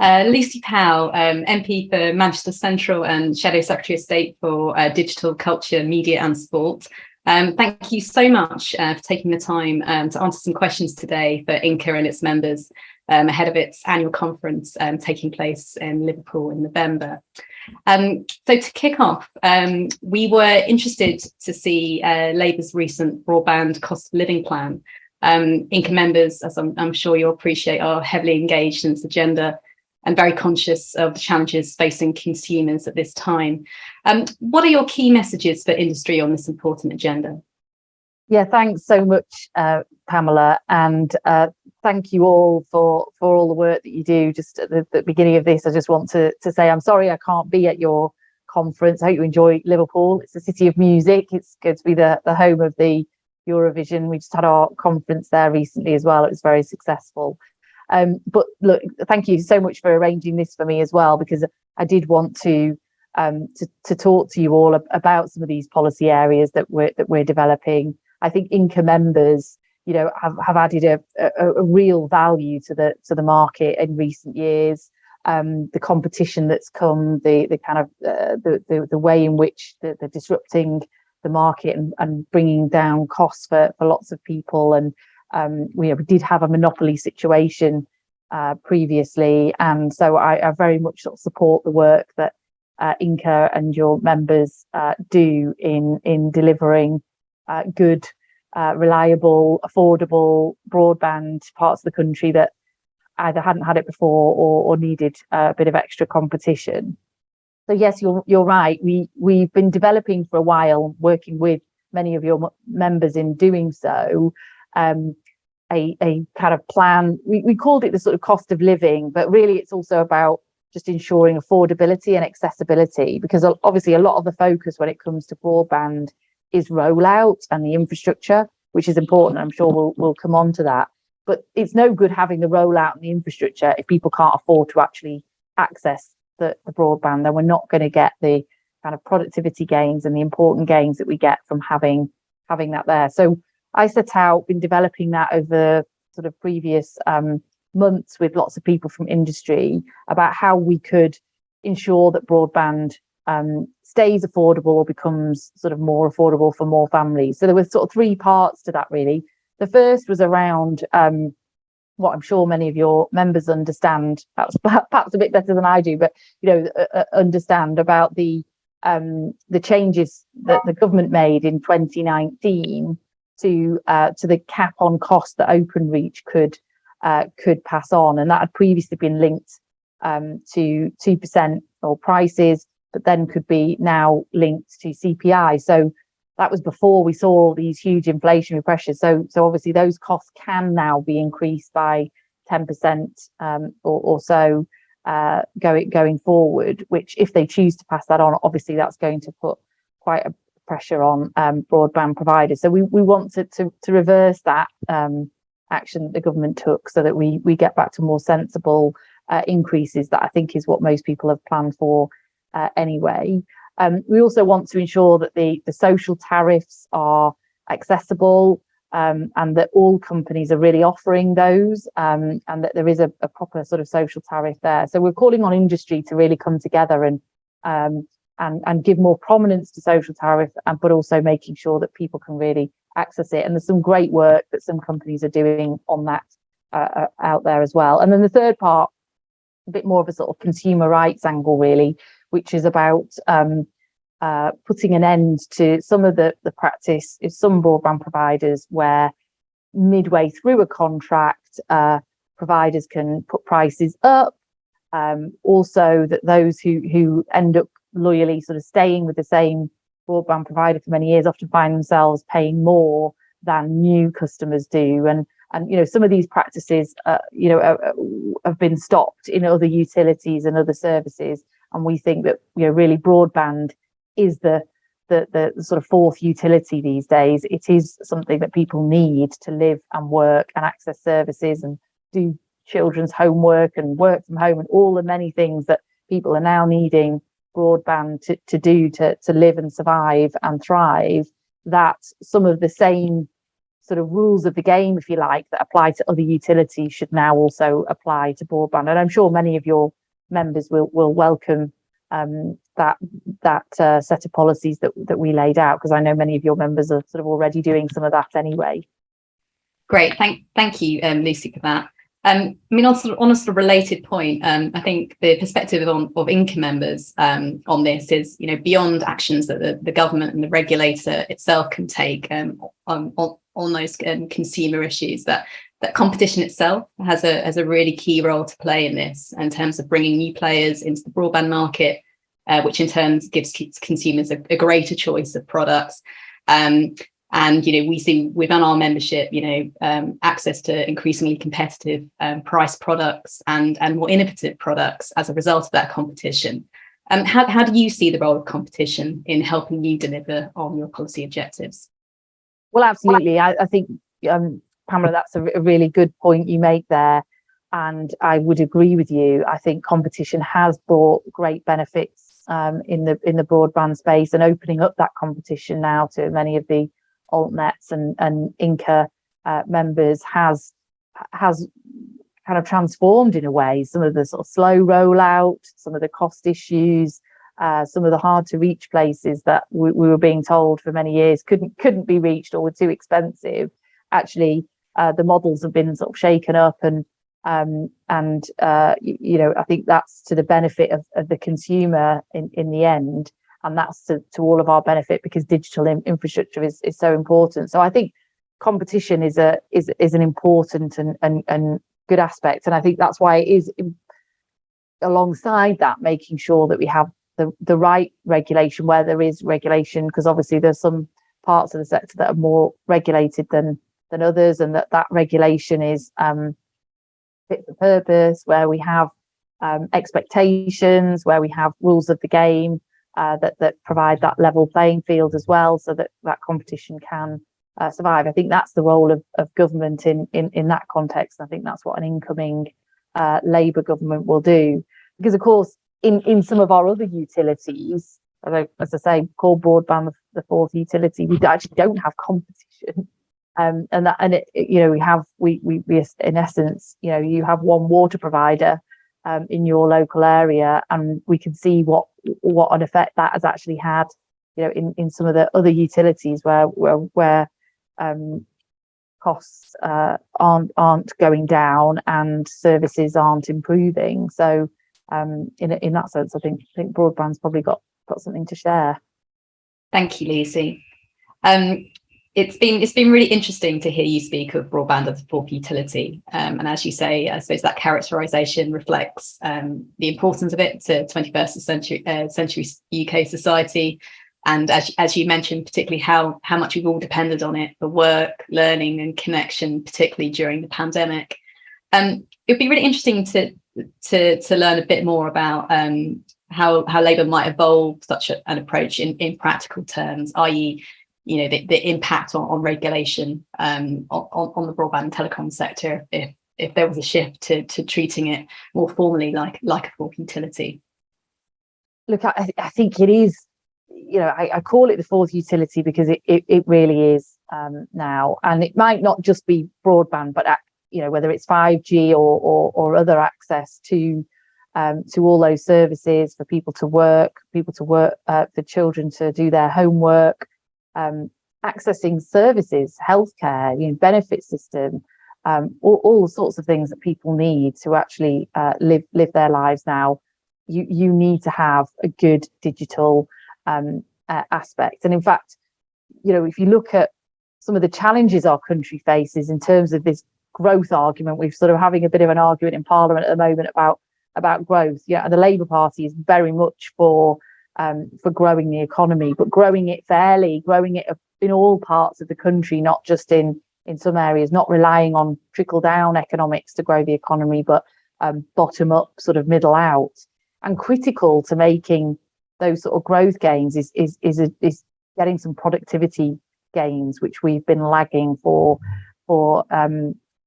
Lucy Powell, MP for Manchester Central and Shadow Secretary of State for Digital, Culture, Media and Sport. Thank you so much for taking the time to answer some questions today for INCA and its members ahead of its annual conference taking place in Liverpool in November. So to kick off, we were interested to see Labour's recent broadband cost of living plan. INCA members, as I'm sure you'll appreciate, are heavily engaged in this agenda and very conscious of the challenges facing consumers at this time. What are your key messages for industry on this important agenda? Yeah, thanks so much, Pamela, and thank you all for all the work that you do. Just at the beginning of this, I just want to say I'm sorry I can't be at your conference. I hope you enjoy Liverpool. It's the city of music. It's good to be the home of the Eurovision. We just had our conference there recently as well. It was very successful. But look, thank you so much for arranging this for me as well, because I did want to talk to you all about some of these policy areas that we're developing. I think INCA members, have added a real value to the market in recent years. The competition that's come, the kind of the way in which they're disrupting the market and bringing down costs for lots of people, and we did have a monopoly situation previously, and so I very much sort of support the work that INCA and your members do in delivering good, reliable, affordable broadband to parts of the country that either hadn't had it before or needed a bit of extra competition. So yes, you're right. We've been developing for a while, working with many of your members in doing so. A kind of plan. We called it the sort of cost of living, but really it's also about just ensuring affordability and accessibility, because obviously a lot of the focus when it comes to broadband is rollout and the infrastructure, which is important. I'm sure we'll come on to that. But it's no good having the rollout and the infrastructure if people can't afford to actually access the broadband. Then we're not going to get the kind of productivity gains and the important gains that we get from having that there. So I set out, been developing that over sort of previous months with lots of people from industry about how we could ensure that broadband stays affordable or becomes sort of more affordable for more families. So there were sort of three parts to that, really. The first was around what I'm sure many of your members understand, perhaps a bit better than I do, but understand about the changes that the government made in 2019 to the cap on cost that Openreach could pass on, and that had previously been linked to 2% or prices, but then could be now linked to CPI. So that was before we saw these huge inflationary pressures. So obviously those costs can now be increased by 10% or so going forward. Which, if they choose to pass that on, obviously that's going to put quite a pressure on broadband providers. So we wanted to reverse that action that the government took, so that we get back to more sensible increases that I think is what most people have planned for anyway. We also want to ensure that the social tariffs are accessible, and that all companies are really offering those, and that there is a proper sort of social tariff there. So we're calling on industry to really come together and give more prominence to social tariff, but also making sure that people can really access it. And there's some great work that some companies are doing on that out there as well. And then the third part, a bit more of a sort of consumer rights angle, really, which is about putting an end to some of the practice of some broadband providers where midway through a contract, providers can put prices up. Also, that those who end up loyally sort of staying with the same broadband provider for many years often find themselves paying more than new customers do. And some of these practices have been stopped in other utilities and other services. And we think that really broadband is the sort of fourth utility these days. It is something that people need to live and work and access services and do children's homework and work from home and all the many things that people are now needing broadband to do to live and survive and thrive. That some of the same sort of rules of the game, if you like, that apply to other utilities should now also apply to broadband. And I'm sure many of your members will welcome that set of policies that we laid out, because I know many of your members are sort of already doing some of that anyway. Great, thank you, Lucy, for that. I mean, on a sort of related point, I think the perspective of INCA members on this is, beyond actions that the government and the regulator itself can take on those consumer issues, that competition itself has a really key role to play in this, in terms of bringing new players into the broadband market, which in turn gives consumers a greater choice of products. And, we see within our membership, access to increasingly competitive price products and more innovative products as a result of that competition. How do you see the role of competition in helping you deliver on your policy objectives? Well, absolutely. I think, Pamela, that's a really good point you make there. And I would agree with you. I think competition has brought great benefits in the broadband space, and opening up that competition now to many of the altnets and INCA members has kind of transformed in a way some of the sort of slow rollout, some of the cost issues, some of the hard to reach places that we were being told for many years couldn't be reached or were too expensive. Actually, the models have been sort of shaken up, and I think that's to the benefit of the consumer in the end. And that's to all of our benefit, because digital infrastructure is so important. So I think competition is an important and good aspect. And I think that's why it is, alongside that, making sure that we have the right regulation where there is regulation, because obviously there's some parts of the sector that are more regulated than others, and that regulation is fit for purpose, where we have expectations, where we have rules of the game, that provide that level playing field as well, so that competition can survive. I think that's the role of government in that context. I think that's what an incoming Labour government will do, because of course in some of our other utilities, as I say, called broadband the fourth utility, we actually don't have competition, we in essence, you have one water provider in your local area, and we can see what an effect that has actually had, in some of the other utilities where costs aren't going down and services aren't improving. So in that sense, I think broadband's probably got something to share. Thank you, Lucy. It's been really interesting to hear you speak of broadband as a fourth utility, and as you say, I suppose that characterisation reflects the importance of it to 21st century UK society, and as you mentioned, particularly how much we've all depended on it for work, learning, and connection, particularly during the pandemic. It'd be really interesting to learn a bit more about how Labour might evolve such an approach in practical terms, i.e., the impact on regulation on the broadband and telecom sector if there was a shift to treating it more formally like a fourth utility. Look, I think it is, I call it the fourth utility because it really is now, and it might not just be broadband, but whether it's 5G or other access to all those services for people to work, for children to do their homework, accessing services, healthcare, benefit system, all sorts of things that people need to actually live their lives now. You need to have a good digital aspect. And in fact, if you look at some of the challenges our country faces in terms of this growth argument, we're sort of having a bit of an argument in Parliament at the moment about growth. The Labour Party is very much for growing the economy, but growing it fairly, growing it in all parts of the country, not just in some areas, not relying on trickle down economics to grow the economy, but bottom up, sort of middle out. And critical to making those sort of growth gains is getting some productivity gains, which we've been lagging for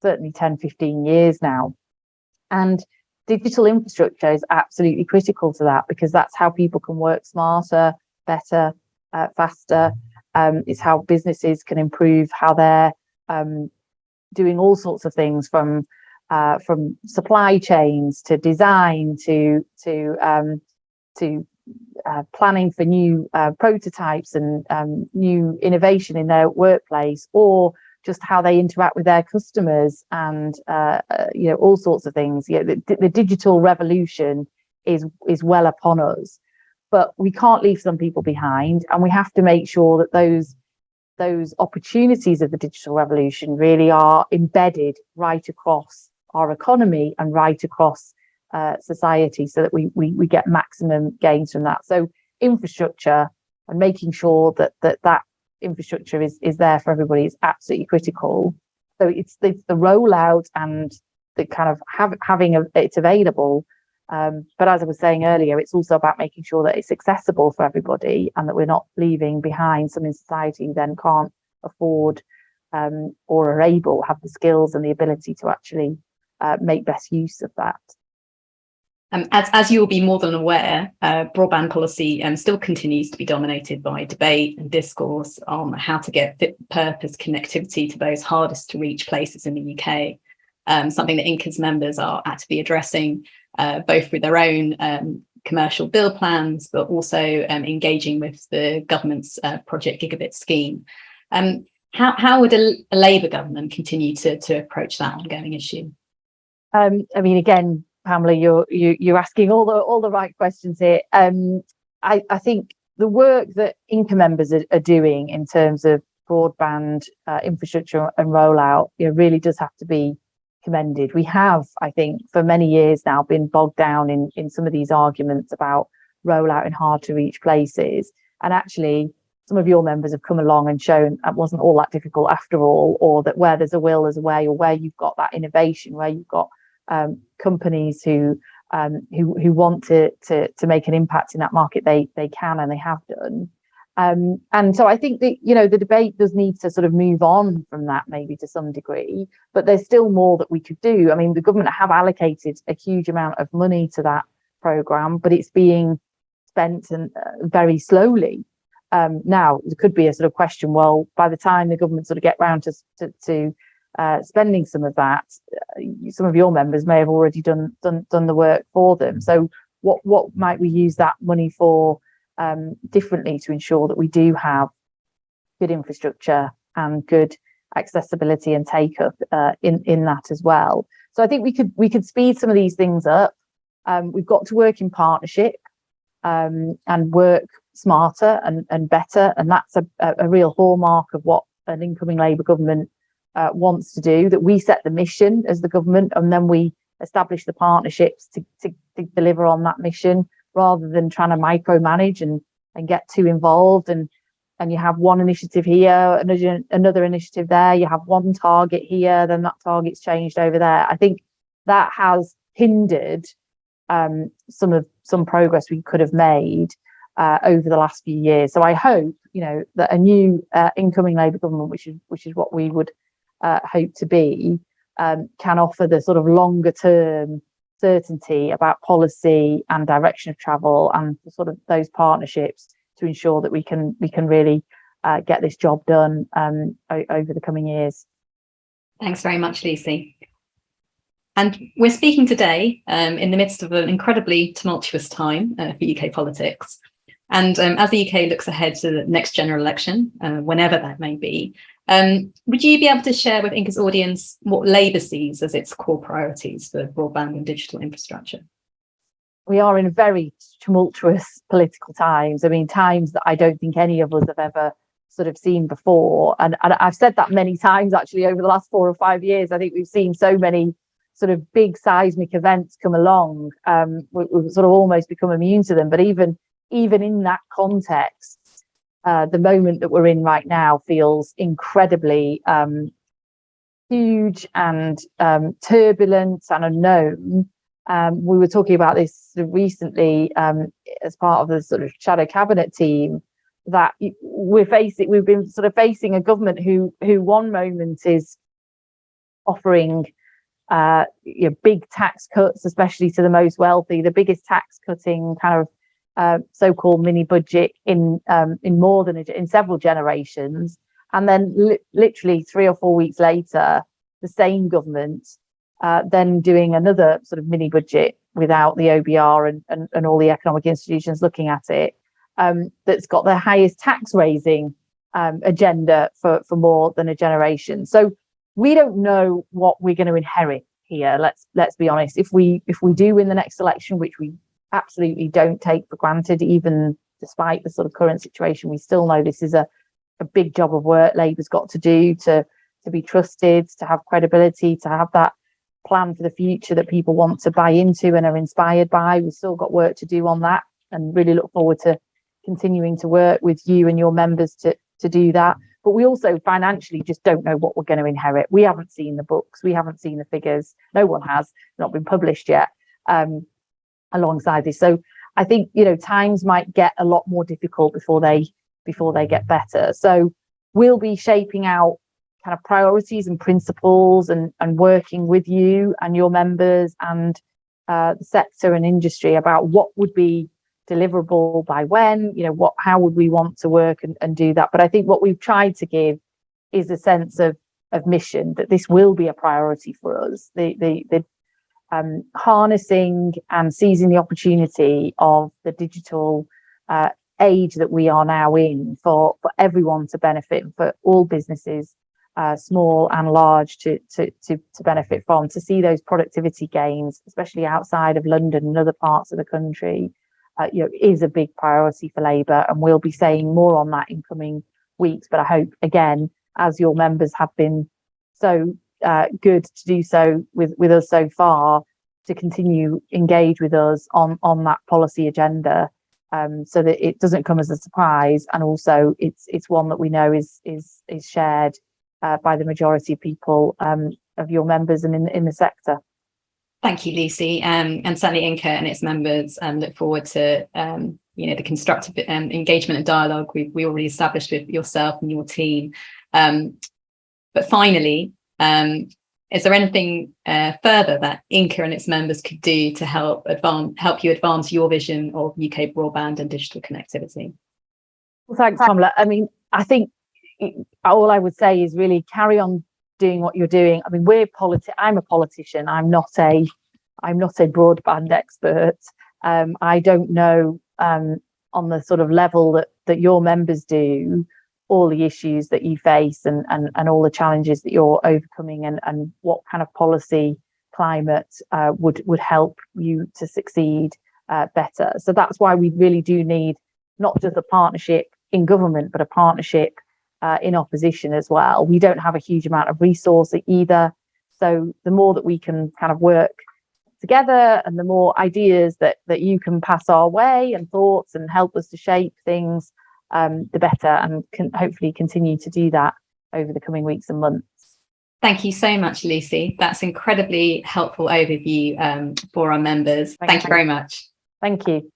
certainly 10, 15 years now. And digital infrastructure is absolutely critical to that, because that's how people can work smarter, better, faster. It's how businesses can improve how they're doing all sorts of things from supply chains to design to planning for new prototypes and new innovation in their workplace, or just how they interact with their customers, and all sorts of things. The digital revolution is well upon us, but we can't leave some people behind, and we have to make sure that those opportunities of the digital revolution really are embedded right across our economy and right across society, so that we get maximum gains from that. So infrastructure, and making sure that infrastructure is there for everybody, is absolutely critical. So it's the rollout and the kind of having it's available. But as I was saying earlier, it's also about making sure that it's accessible for everybody, and that we're not leaving behind some in society who then can't afford or are able, have the skills and the ability to actually make best use of that. As you will be more than aware, broadband policy still continues to be dominated by debate and discourse on how to get fit-for-purpose connectivity to those hardest to reach places in the UK. Something that INCA's members are actively addressing, both with their own commercial build plans, but also engaging with the government's Project Gigabit scheme. How would a Labour government continue to approach that ongoing issue? I mean, again, Pamela, you're asking all the right questions here. I think the work that INCA members are doing in terms of broadband infrastructure and rollout, really does have to be commended. We have, I think, for many years now been bogged down in some of these arguments about rollout in hard to reach places, and actually some of your members have come along and shown that wasn't all that difficult after all, or that where there's a will there's a way, or where you've got that innovation, where you've got companies who want to make an impact in that market, they can, and they have done. And so I think that the debate does need to sort of move on from that, maybe to some degree, but there's still more that we could do. I mean, the government have allocated a huge amount of money to that programme, but it's being spent very slowly. Now there could be a sort of question, well, by the time the government sort of get round to spending some of that, some of your members may have already done the work for them. So what might we use that money for differently, to ensure that we do have good infrastructure and good accessibility and take up in that as well? So I think we could speed some of these things up. We've got to work in partnership and work smarter and better, and that's a real hallmark of what an incoming Labour government wants to do, that we set the mission as the government, and then we establish the partnerships to deliver on that mission, rather than trying to micromanage and get too involved, and you have one initiative here, another initiative there, you have one target here, then that target's changed over there. I think that has hindered some progress we could have made over the last few years. So I hope that a new incoming Labour government, which is what we would hope to be, can offer the sort of longer term certainty about policy and direction of travel, and sort of those partnerships to ensure that we can really get this job done over the coming years. Thanks very much, Lucy. And we're speaking today in the midst of an incredibly tumultuous time for UK politics. And as the UK looks ahead to the next general election, whenever that may be, would you be able to share with INCA's audience what Labour sees as its core priorities for broadband and digital infrastructure? We are in very tumultuous political times. I mean, times that I don't think any of us have ever sort of seen before. And I've said that many times, actually, over the last 4 or 5 years. I think we've seen so many sort of big seismic events come along. We've sort of almost become immune to them. But even in that context, the moment that we're in right now feels incredibly huge and turbulent and unknown. We were talking about this sort of recently as part of the sort of shadow cabinet team, that we've been sort of facing a government who one moment is offering big tax cuts, especially to the most wealthy, the biggest tax cutting kind of so-called mini budget in several generations, And then literally 3 or 4 weeks later, the same government then doing another sort of mini budget without the OBR and all the economic institutions looking at it, that's got the highest tax raising agenda for more than a generation. So we don't know what we're going to inherit here. Let's be honest. If we do win the next election, which we absolutely don't take for granted, even despite the sort of current situation, we still know this is a big job of work Labour's got to do to be trusted, to have credibility, to have that plan for the future that people want to buy into and are inspired by. We've still got work to do on that, and really look forward to continuing to work with you and your members to do that. But we also financially just don't know what we're going to inherit. We haven't seen the books, we haven't seen the figures. No one has, not been published yet alongside this. So I think, times might get a lot more difficult before they get better. So we'll be shaping out kind of priorities and principles and working with you and your members and the sector and industry about what would be deliverable by when, how would we want to work and do that. But I think what we've tried to give is a sense of mission, that this will be a priority for us. The harnessing and seizing the opportunity of the digital age that we are now in for everyone to benefit, for all businesses, small and large, to benefit from, to see those productivity gains, especially outside of London and other parts of the country, is a big priority for Labour, and we'll be saying more on that in coming weeks. But I hope, again, as your members have been so good to do so with us so far, to continue engage with us on that policy agenda, so that it doesn't come as a surprise, and also it's one that we know is shared by the majority of people, of your members and in the sector. Thank you, Lucy, and certainly INCA and its members look forward to the constructive engagement and dialogue we already established with yourself and your team. But finally, is there anything further that INCA and its members could do to help you advance your vision of UK broadband and digital connectivity? Well, thanks, Pamela. I mean, I think all I would say is really carry on doing what you're doing. I mean, I'm a politician. I'm not a broadband expert. I don't know on the sort of level that your members do, all the issues that you face and all the challenges that you're overcoming, and what kind of policy climate would help you to succeed better. So that's why we really do need not just a partnership in government, but a partnership in opposition as well. We don't have a huge amount of resource either. So the more that we can kind of work together, and the more ideas that you can pass our way, and thoughts, and help us to shape things, the better, and can hopefully continue to do that over the coming weeks and months. Thank you so much, Lucy. That's incredibly helpful overview for our members. Thank you very much. Thank you.